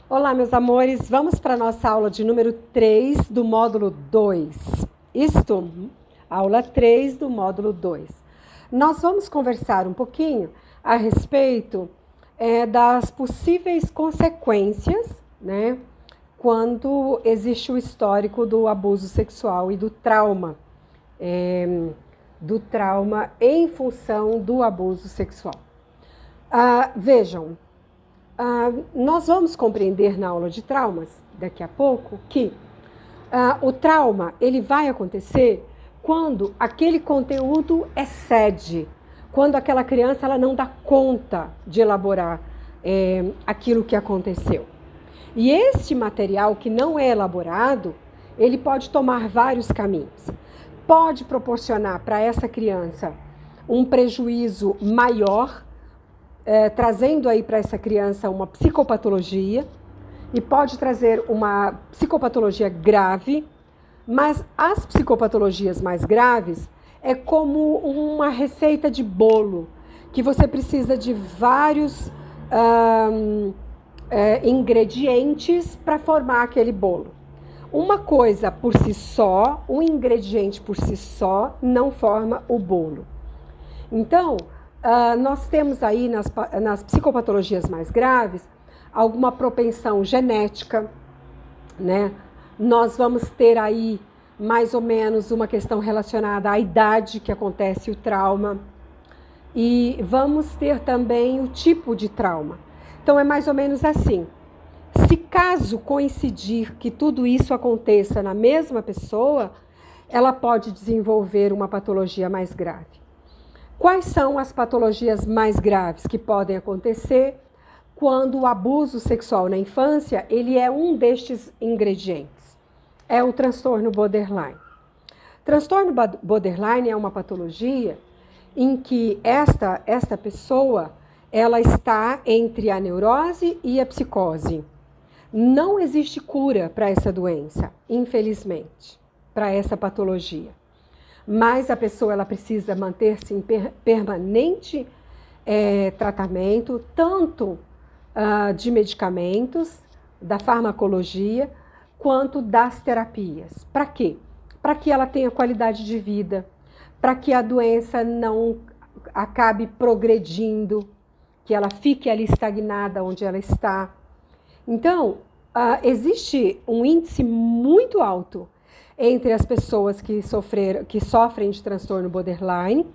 Olá, meus amores, vamos para a nossa aula de número 3 do módulo 2. Aula 3 do módulo 2. Nós vamos conversar um pouquinho a respeito das possíveis consequências, né, quando existe o histórico do abuso sexual e do trauma em função do abuso sexual. Vejam, nós vamos compreender na aula de traumas, daqui a pouco, que o trauma ele vai acontecer quando aquele conteúdo excede, quando aquela criança ela não dá conta de elaborar aquilo que aconteceu. E este material que não é elaborado, ele pode tomar vários caminhos. Pode proporcionar para essa criança um prejuízo maior, trazendo aí para essa criança uma psicopatologia, e pode trazer uma psicopatologia grave, mas as psicopatologias mais graves é como uma receita de bolo, que você precisa de vários ingredientes para formar aquele bolo. Uma coisa por si só, um ingrediente por si só, não forma o bolo. Então, nós temos aí nas psicopatologias mais graves alguma propensão genética, né? Nós vamos ter aí mais ou menos uma questão relacionada à idade que acontece o trauma, e vamos ter também o tipo de trauma. Então é mais ou menos assim. Se caso coincidir que tudo isso aconteça na mesma pessoa, ela pode desenvolver uma patologia mais grave. Quais são as patologias mais graves que podem acontecer quando o abuso sexual na infância ele é um destes ingredientes? É o transtorno borderline. Transtorno borderline é uma patologia em que esta pessoa ela está entre a neurose e a psicose. Não existe cura para essa doença, infelizmente, para essa patologia. Mas a pessoa ela precisa manter-se em permanente tratamento, tanto de medicamentos, da farmacologia, quanto das terapias. Para quê? Para que ela tenha qualidade de vida, para que a doença não acabe progredindo, que ela fique ali estagnada onde ela está. Então, existe um índice muito alto entre as pessoas que sofrem de transtorno borderline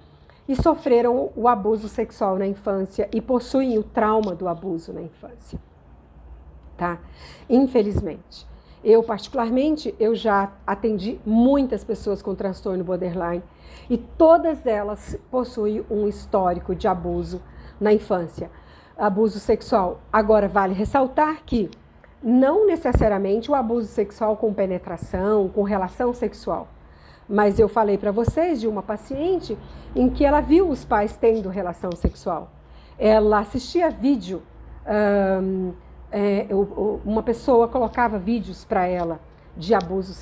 e sofreram o abuso sexual na infância e possuem o trauma do abuso na infância, tá? Infelizmente. Eu, particularmente, eu já atendi muitas pessoas com transtorno borderline e todas elas possuem um histórico de abuso na infância, abuso sexual. Agora, vale ressaltar que não necessariamente o abuso sexual com penetração, com relação sexual. Mas eu falei para vocês de uma paciente em que ela viu os pais tendo relação sexual. Ela assistia vídeo, uma pessoa colocava vídeos para ela de abuso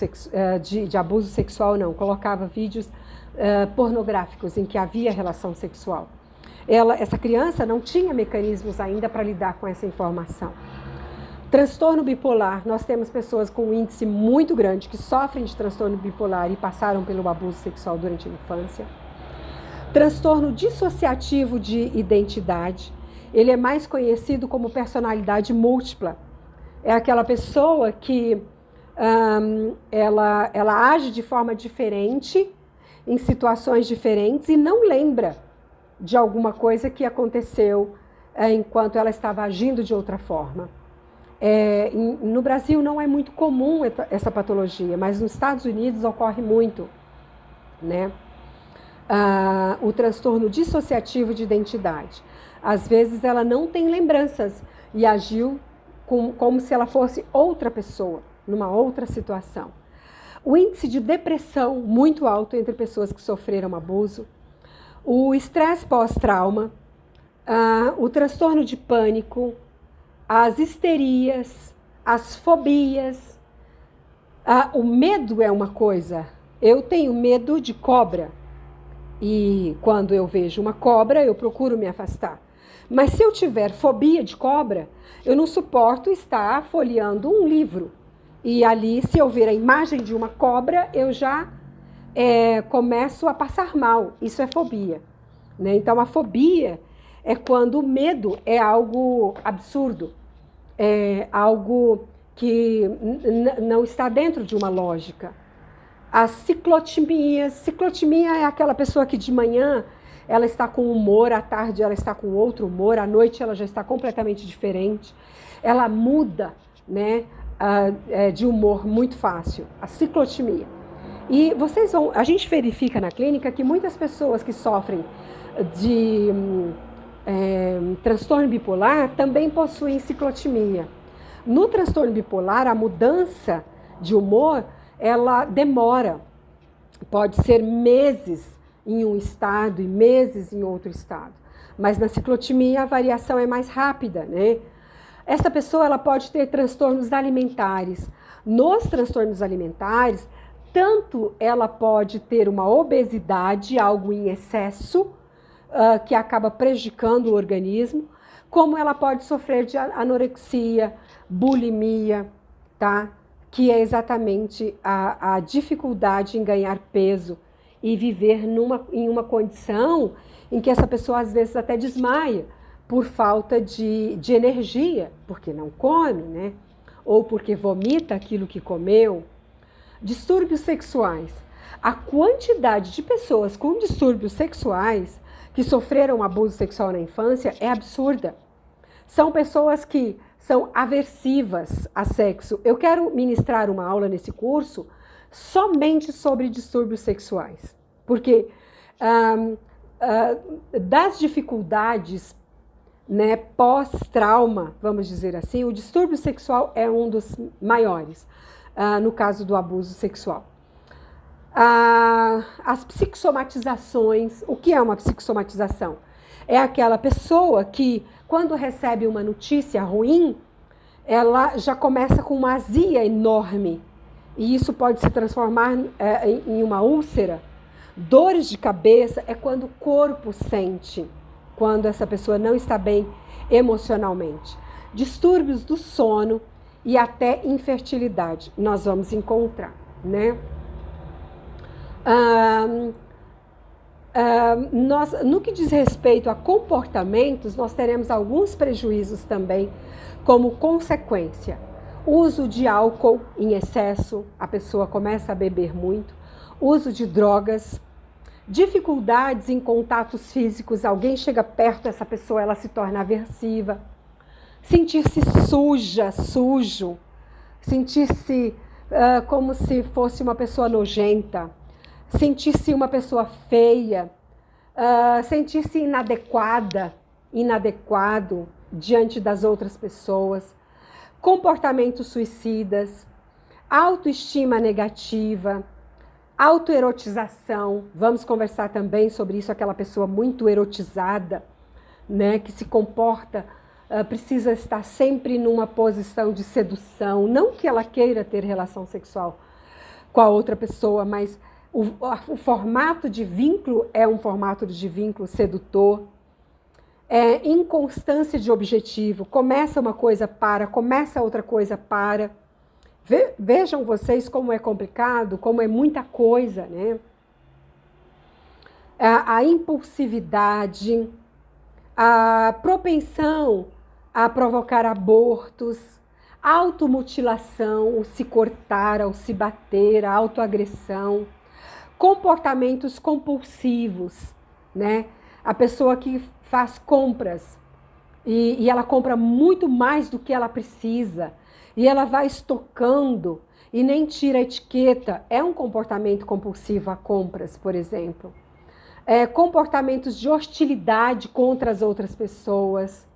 sexual, não, colocava vídeos pornográficos em que havia relação sexual. Essa criança não tinha mecanismos ainda para lidar com essa informação. Transtorno bipolar, nós temos pessoas com um índice muito grande que sofrem de transtorno bipolar e passaram pelo abuso sexual durante a infância. Transtorno dissociativo de identidade, ele é mais conhecido como personalidade múltipla. É aquela pessoa que ela age de forma diferente, em situações diferentes e não lembra de alguma coisa que aconteceu enquanto ela estava agindo de outra forma. No Brasil não é muito comum essa patologia, mas nos Estados Unidos ocorre muito, né? O transtorno dissociativo de identidade. Às vezes ela não tem lembranças e agiu como se ela fosse outra pessoa, numa outra situação. O índice de depressão muito alto entre pessoas que sofreram abuso, o estresse pós-trauma, o transtorno de pânico, as histerias, as fobias. O medo é uma coisa. Eu tenho medo de cobra. E quando eu vejo uma cobra, eu procuro me afastar. Mas se eu tiver fobia de cobra, eu não suporto estar folheando um livro. E ali, se eu ver a imagem de uma cobra, eu já começo a passar mal. Isso é fobia, né? Então, a fobia é quando o medo é algo absurdo, é algo que não está dentro de uma lógica. As ciclotimias. Ciclotimia é aquela pessoa que de manhã ela está com humor, à tarde ela está com outro humor, à noite ela já está completamente diferente. Ela muda, né, de humor muito fácil. A ciclotimia. E a gente verifica na clínica que muitas pessoas que sofrem de transtorno bipolar também possuem ciclotimia. No transtorno bipolar, a mudança de humor, ela demora. Pode ser meses em um estado e meses em outro estado. Mas na ciclotimia a variação é mais rápida, né? Essa pessoa ela pode ter transtornos alimentares. Nos transtornos alimentares, tanto ela pode ter uma obesidade, algo em excesso, que acaba prejudicando o organismo, como ela pode sofrer de anorexia, bulimia, tá? Que é exatamente a dificuldade em ganhar peso e viver em uma condição em que essa pessoa às vezes até desmaia por falta de energia, porque não come, né? Ou porque vomita aquilo que comeu. Distúrbios sexuais. A quantidade de pessoas com distúrbios sexuais que sofreram abuso sexual na infância é absurda. São pessoas que são aversivas a sexo. Eu quero ministrar uma aula nesse curso somente sobre distúrbios sexuais, porque das dificuldades, né, pós-trauma, vamos dizer assim, o distúrbio sexual é um dos maiores, no caso do abuso sexual. As psicossomatizações. O que é uma psicossomatização? É aquela pessoa que, quando recebe uma notícia ruim, ela já começa com uma azia enorme. E isso pode se transformar em uma úlcera. Dores de cabeça é quando o corpo sente, quando essa pessoa não está bem emocionalmente. Distúrbios do sono e até infertilidade nós vamos encontrar, né? No que diz respeito a comportamentos, nós teremos alguns prejuízos também como consequência. Uso de álcool em excesso, a pessoa começa a beber muito. Uso de drogas, dificuldades em contatos físicos, alguém chega perto dessa pessoa, ela se torna aversiva. Sentir-se sujo, sentir-se como se fosse uma pessoa nojenta, sentir-se uma pessoa feia, sentir-se inadequado diante das outras pessoas, comportamentos suicidas, autoestima negativa, autoerotização. Vamos conversar também sobre isso, aquela pessoa muito erotizada, né, que se comporta, precisa estar sempre numa posição de sedução, não que ela queira ter relação sexual com a outra pessoa, mas o formato de vínculo é um formato de vínculo sedutor. Inconstância de objetivo, começa uma coisa, começa outra coisa, para. Vejam vocês como é complicado, como é muita coisa, né? A impulsividade, a propensão a provocar abortos, automutilação, o se cortar, ao se bater, a autoagressão, comportamentos compulsivos, né? A pessoa que faz compras e ela compra muito mais do que ela precisa e ela vai estocando e nem tira a etiqueta. É um comportamento compulsivo a compras, por exemplo. Comportamentos de hostilidade contra as outras pessoas.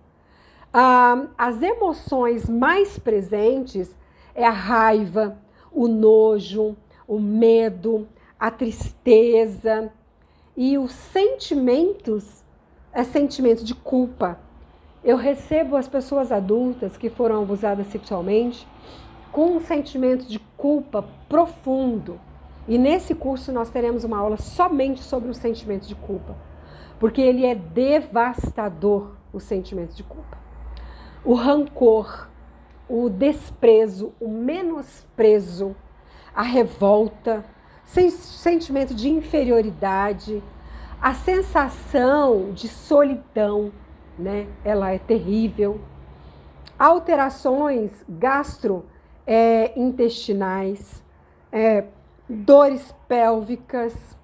As emoções mais presentes é a raiva, o nojo, o medo, a tristeza e os sentimentos, sentimento de culpa. Eu recebo as pessoas adultas que foram abusadas sexualmente com um sentimento de culpa profundo. E nesse curso nós teremos uma aula somente sobre o sentimento de culpa, porque ele é devastador o sentimento de culpa. O rancor, o desprezo, o menosprezo, a revolta, sentimento de inferioridade, a sensação de solidão, né? Ela é terrível. Alterações gastrointestinais, dores pélvicas,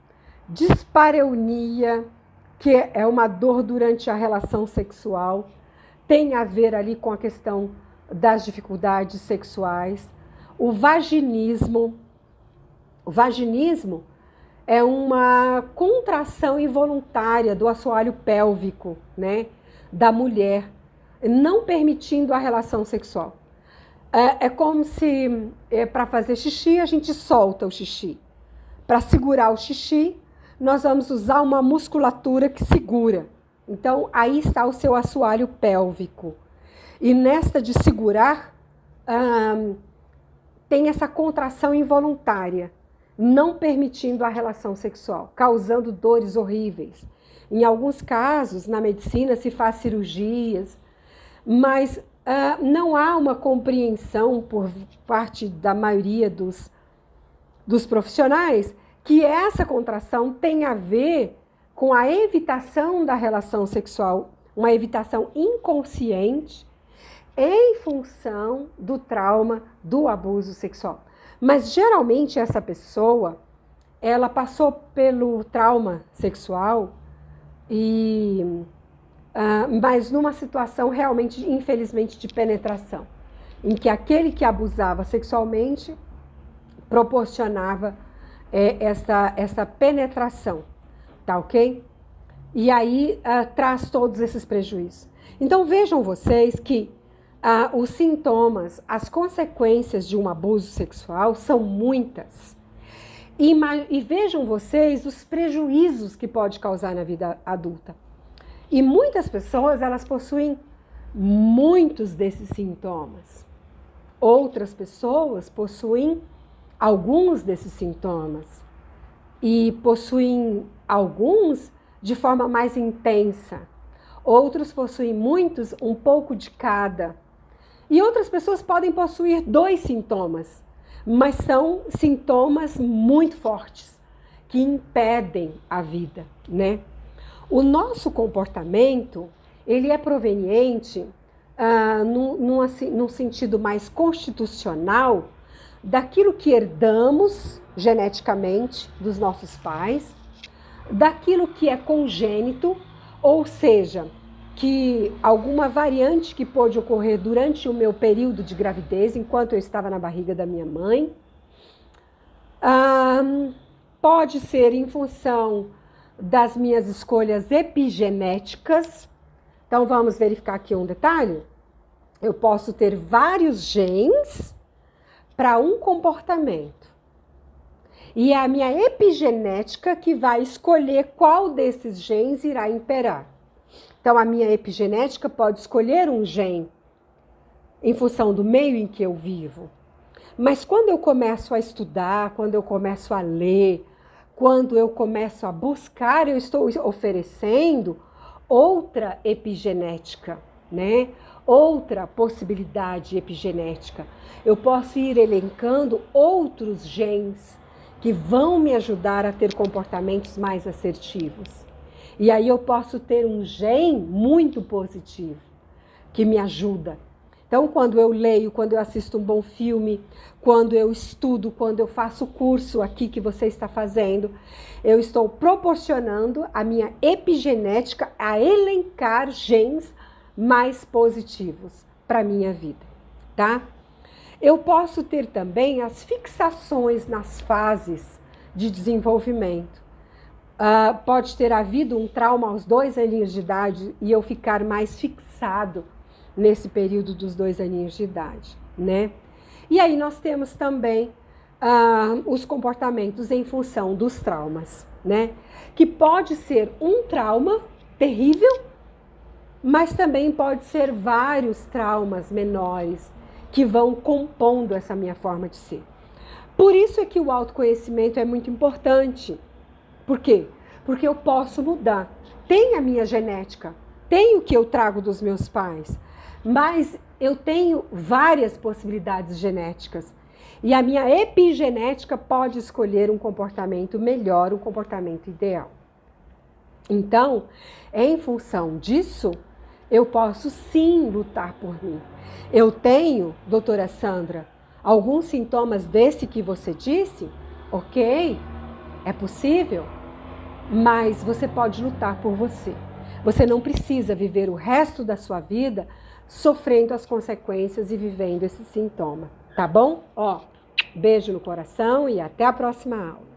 dispareunia, que é uma dor durante a relação sexual, tem a ver ali com a questão das dificuldades sexuais. O vaginismo é uma contração involuntária do assoalho pélvico, né, da mulher, não permitindo a relação sexual. É como se, para fazer xixi, a gente solta o xixi. Para segurar o xixi, nós vamos usar uma musculatura que segura. Então, aí está o seu assoalho pélvico. E nesta de segurar, tem essa contração involuntária, não permitindo a relação sexual, causando dores horríveis. Em alguns casos, na medicina, se faz cirurgias, mas não há uma compreensão por parte da maioria dos profissionais que essa contração tem a ver com a evitação da relação sexual, uma evitação inconsciente em função do trauma do abuso sexual. Mas geralmente essa pessoa, ela passou pelo trauma sexual mas numa situação realmente, infelizmente, de penetração, em que aquele que abusava sexualmente proporcionava essa penetração, tá ok? E aí traz todos esses prejuízos. Então vejam vocês que os sintomas, as consequências de um abuso sexual são muitas. E vejam vocês os prejuízos que pode causar na vida adulta. E muitas pessoas, elas possuem muitos desses sintomas. Outras pessoas possuem alguns desses sintomas. E possuem alguns de forma mais intensa. Outros possuem muitos, um pouco de cada. E outras pessoas podem possuir 2 sintomas, mas são sintomas muito fortes, que impedem a vida, né? O nosso comportamento, ele é proveniente, num sentido mais constitucional, daquilo que herdamos geneticamente dos nossos pais, daquilo que é congênito, ou seja, que alguma variante que pôde ocorrer durante o meu período de gravidez, enquanto eu estava na barriga da minha mãe, pode ser em função das minhas escolhas epigenéticas. Então vamos verificar aqui um detalhe. Eu posso ter vários genes para um comportamento. E é a minha epigenética que vai escolher qual desses genes irá imperar. Então, a minha epigenética pode escolher um gene em função do meio em que eu vivo. Mas quando eu começo a estudar, quando eu começo a ler, quando eu começo a buscar, eu estou oferecendo outra epigenética, né? Outra possibilidade epigenética. Eu posso ir elencando outros genes que vão me ajudar a ter comportamentos mais assertivos. E aí eu posso ter um gene muito positivo, que me ajuda. Então, quando eu leio, quando eu assisto um bom filme, quando eu estudo, quando eu faço o curso aqui que você está fazendo, eu estou proporcionando a minha epigenética a elencar genes mais positivos para a minha vida, tá? Eu posso ter também as fixações nas fases de desenvolvimento. Pode ter havido um trauma aos 2 aninhos de idade e eu ficar mais fixado nesse período dos 2 aninhos de idade, né? E aí nós temos também os comportamentos em função dos traumas, né? Que pode ser um trauma terrível, mas também pode ser vários traumas menores que vão compondo essa minha forma de ser. Por isso é que o autoconhecimento é muito importante. Por quê? Porque eu posso mudar. Tem a minha genética, tenho o que eu trago dos meus pais, mas eu tenho várias possibilidades genéticas. E a minha epigenética pode escolher um comportamento melhor, um comportamento ideal. Então, em função disso, eu posso sim lutar por mim. Eu tenho, doutora Sandra, alguns sintomas desse que você disse? Ok, é possível, mas você pode lutar por você. Você não precisa viver o resto da sua vida sofrendo as consequências e vivendo esse sintoma, tá bom? Ó, beijo no coração e até a próxima aula.